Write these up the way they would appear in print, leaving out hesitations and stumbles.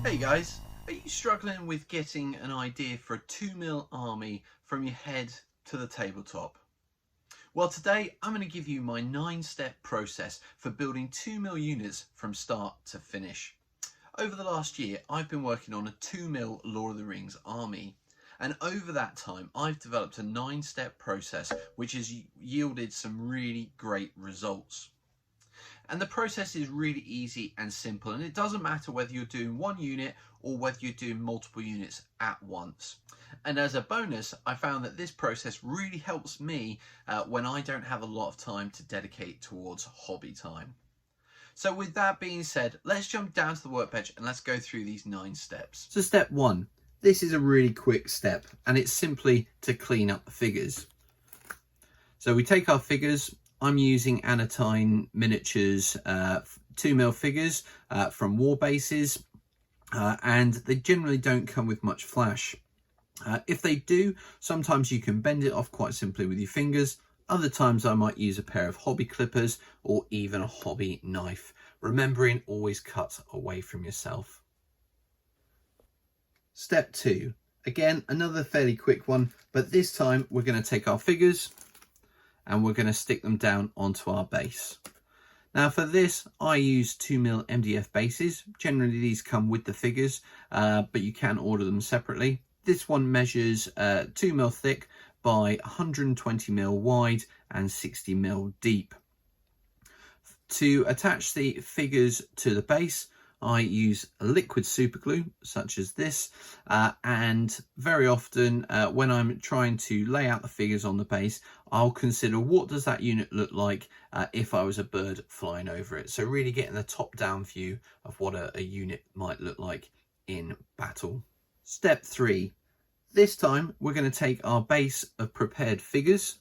Hey guys, are you struggling with getting an idea for a 2mm army from your head to the tabletop? Well, today I'm going to give you my 9-step process for building 2mm units from start to finish. Over the last year, I've been working on a 2mm Lord of the Rings army. And over that time, I've developed a 9-step process which has yielded some really great results. And the process is really easy and simple, and it doesn't matter whether you're doing one unit or whether you're doing multiple units at once. And as a bonus, I found that this process really helps me when I don't have a lot of time to dedicate towards hobby time. So with that being said, let's jump down to the workbench and let's go through these 9 steps. So step 1, this is a really quick step, and it's simply to clean up the figures. So we take our figures. I'm using Antonine Miniatures 2mm figures from WarBases, and they generally don't come with much flash. If they do, sometimes you can bend it off quite simply with your fingers. Other times I might use a pair of hobby clippers or even a hobby knife, remembering always cut away from yourself. Step 2, again another fairly quick one, but this time we're going to take our figures and we're going to stick them down onto our base. Now for this, I use 2mm MDF bases. Generally these come with the figures, but you can order them separately. This one measures 2mm thick by 120mm wide and 60mm deep. To attach the figures to the base, I use a liquid super glue such as this, and very often when I'm trying to lay out the figures on the base, I'll consider what does that unit look like if I was a bird flying over it. So really getting the top down view of what a unit might look like in battle. Step 3, this time we're going to take our base of prepared figures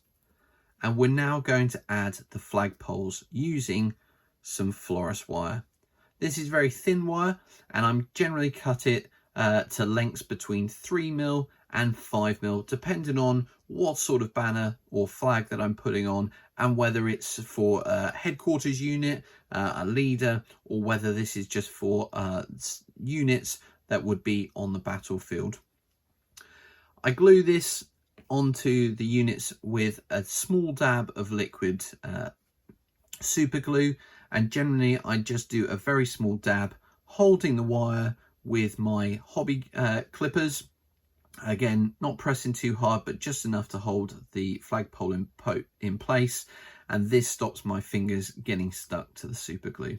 and we're now going to add the flagpoles using some fluorescent wire. This is very thin wire, and I'm generally cut it to lengths between 3mm and 5mm, depending on what sort of banner or flag that I'm putting on and whether it's for a headquarters unit, a leader, or whether this is just for units that would be on the battlefield. I glue this onto the units with a small dab of liquid super glue, and generally I just do a very small dab, holding the wire with my hobby clippers. Again, not pressing too hard, but just enough to hold the flagpole in place, and this stops my fingers getting stuck to the super glue.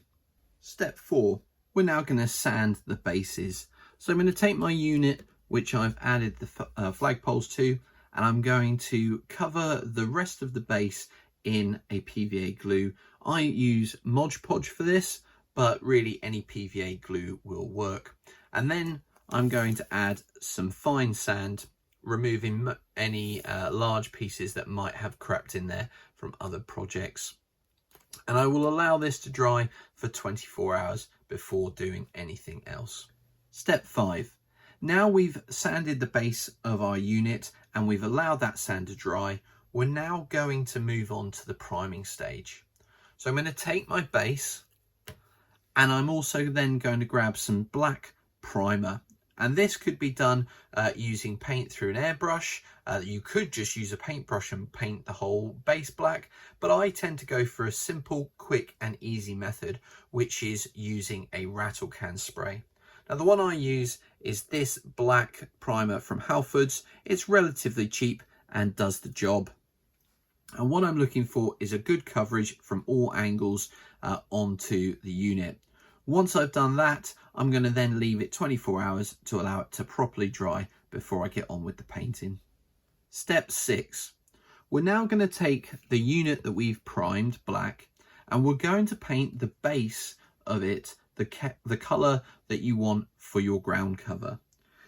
Step 4, we're now going to sand the bases. So I'm going to take my unit which I've added the flagpoles to, and I'm going to cover the rest of the base in a PVA glue. I use Mod Podge for this, but really any PVA glue will work. And then I'm going to add some fine sand, removing any large pieces that might have crept in there from other projects. And I will allow this to dry for 24 hours before doing anything else. Step 5. Now we've sanded the base of our unit and we've allowed that sand to dry, we're now going to move on to the priming stage. So I'm going to take my base and I'm also then going to grab some black primer. And this could be done using paint through an airbrush. You could just use a paintbrush and paint the whole base black, but I tend to go for a simple, quick and easy method, which is using a rattle can spray. Now the one I use is this black primer from Halfords. It's relatively cheap and does the job. And what I'm looking for is a good coverage from all angles onto the unit. Once I've done that, I'm going to then leave it 24 hours to allow it to properly dry before I get on with the painting. Step 6. We're now going to take the unit that we've primed black and we're going to paint the base of it the colour that you want for your ground cover.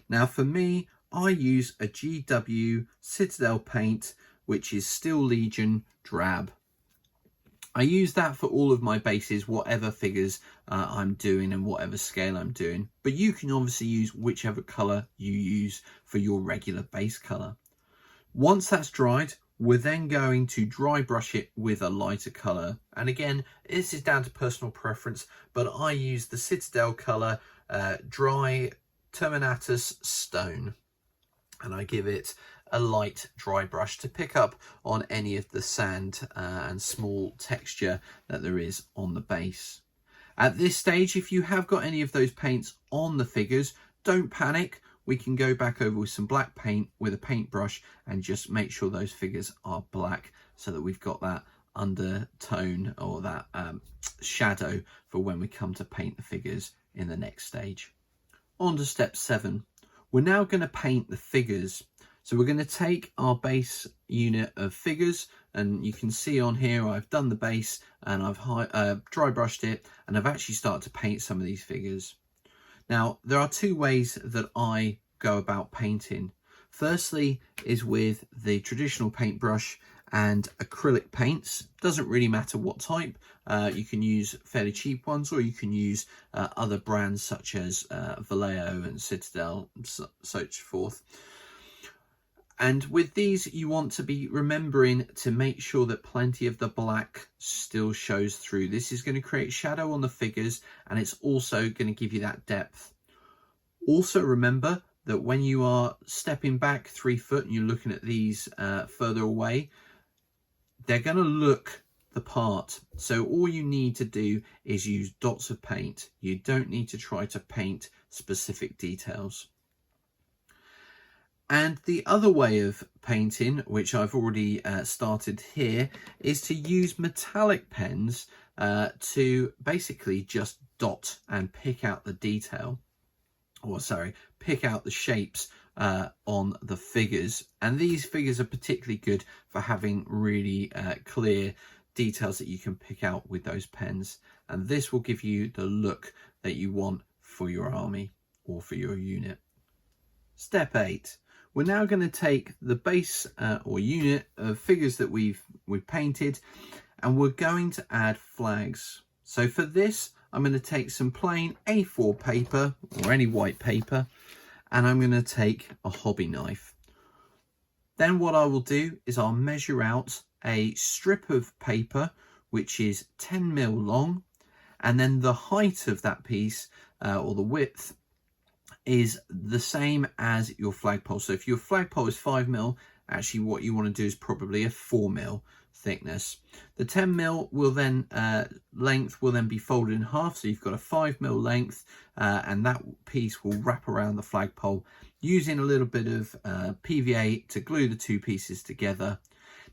Now for me, I use a GW Citadel paint, which is Steel Legion Drab. I use that for all of my bases, whatever figures I'm doing and whatever scale I'm doing. But you can obviously use whichever colour you use for your regular base colour. Once that's dried, we're then going to dry brush it with a lighter colour. And again, this is down to personal preference, but I use the Citadel colour dry Terminatus stone, and I give it a light dry brush to pick up on any of the sand and small texture that there is on the base. At this stage, if you have got any of those paints on the figures, don't panic. We can go back over with some black paint with a paintbrush and just make sure those figures are black so that we've got that undertone or that shadow for when we come to paint the figures in the next stage. On to step 7. We're now going to paint the figures. So we're going to take our base unit of figures, and you can see on here I've done the base and I've dry brushed it, and I've actually started to paint some of these figures. Now there are 2 ways that I go about painting. Firstly is with the traditional paintbrush and acrylic paints. Doesn't really matter what type. You can use fairly cheap ones, or you can use other brands such as Vallejo and Citadel, so forth. And with these, you want to be remembering to make sure that plenty of the black still shows through. This is going to create shadow on the figures, and it's also going to give you that depth. Also remember that when you are stepping back 3 foot and you're looking at these further away, they're going to look the part. So all you need to do is use dots of paint. You don't need to try to paint specific details. And the other way of painting, which I've already started here, is to use metallic pens to basically just dot and pick out the detail, or sorry, pick out the shapes on the figures. And these figures are particularly good for having really clear details that you can pick out with those pens. And this will give you the look that you want for your army or for your unit. Step 8. We're now going to take the base or unit of figures that we've painted, and we're going to add flags. So for this, I'm going to take some plain A4 paper or any white paper, and I'm going to take a hobby knife. Then what I will do is I'll measure out a strip of paper which is 10mm long, and then the height of that piece or the width is the same as your flagpole. So if your flagpole is 5mm, actually what you want to do is probably a 4mm thickness. The 10mm will then length will then be folded in half, so you've got a 5mm length, and that piece will wrap around the flagpole using a little bit of PVA to glue the 2 pieces together.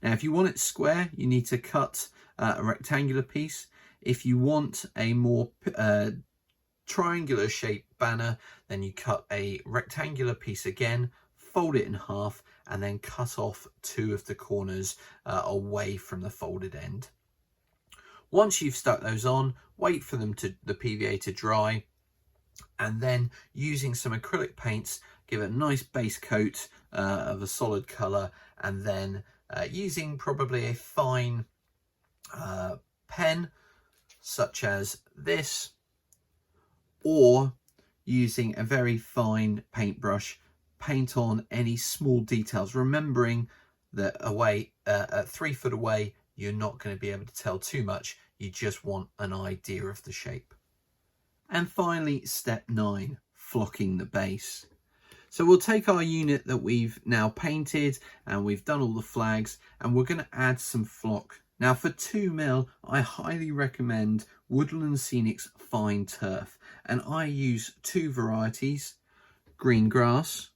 Now if you want it square, you need to cut a rectangular piece. If you want a more triangular shaped banner, then you cut a rectangular piece again, fold it in half, and then cut off 2 of the corners away from the folded end. Once you've stuck those on, wait for them the PVA to dry, and then using some acrylic paints, give it a nice base coat of a solid colour, and then using probably a fine pen such as this, or using a very fine paintbrush, paint on any small details, remembering that at 3 foot away, you're not going to be able to tell too much. You just want an idea of the shape. And finally, step 9, flocking the base. So we'll take our unit that we've now painted and we've done all the flags, and we're going to add some flock. Now for 2mm, I highly recommend Woodland Scenic's Fine Turf, and I use 2 varieties, green grass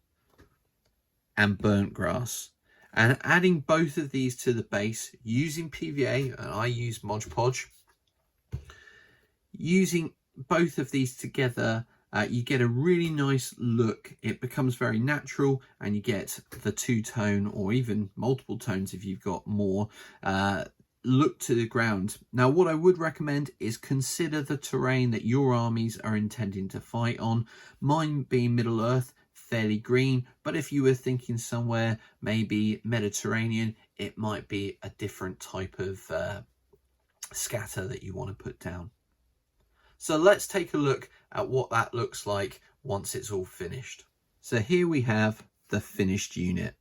and burnt grass. And adding both of these to the base using PVA, and I use Mod Podge, using both of these together, you get a really nice look. It becomes very natural, and you get the 2-tone or even multiple tones if you've got more look to the ground. Now what I would recommend is consider the terrain that your armies are intending to fight on. Mine being Middle Earth, fairly green, but if you were thinking somewhere maybe Mediterranean, it might be a different type of scatter that you want to put down. So let's take a look at what that looks like once it's all finished. So here we have the finished unit.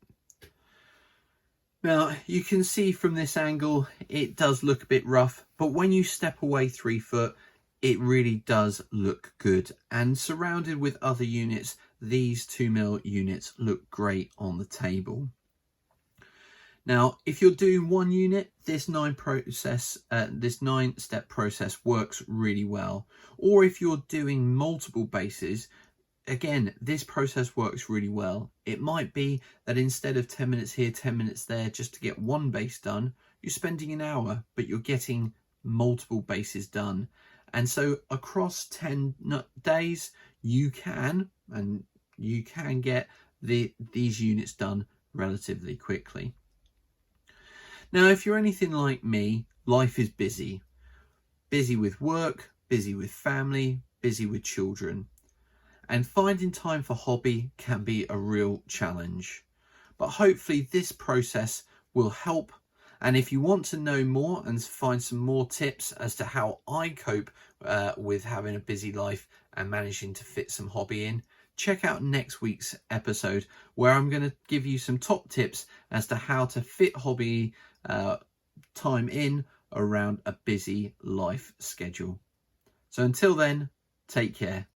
Now you can see from this angle it does look a bit rough, but when you step away 3 foot, it really does look good, and surrounded with other units, these 2mm units look great on the table. Now, if you're doing one unit, this 9-step process works really well. Or if you're doing multiple bases, again, this process works really well. It might be that instead of 10 minutes here, 10 minutes there, just to get one base done, you're spending an hour, but you're getting multiple bases done. And so across 10 days, you can get these units done relatively quickly. Now, if you're anything like me, life is busy. Busy with work, busy with family, busy with children. And finding time for hobby can be a real challenge. But hopefully this process will help. And if you want to know more and find some more tips as to how I cope with having a busy life and managing to fit some hobby in, check out next week's episode, where I'm going to give you some top tips as to how to fit hobby time in around a busy life schedule. So until then, take care.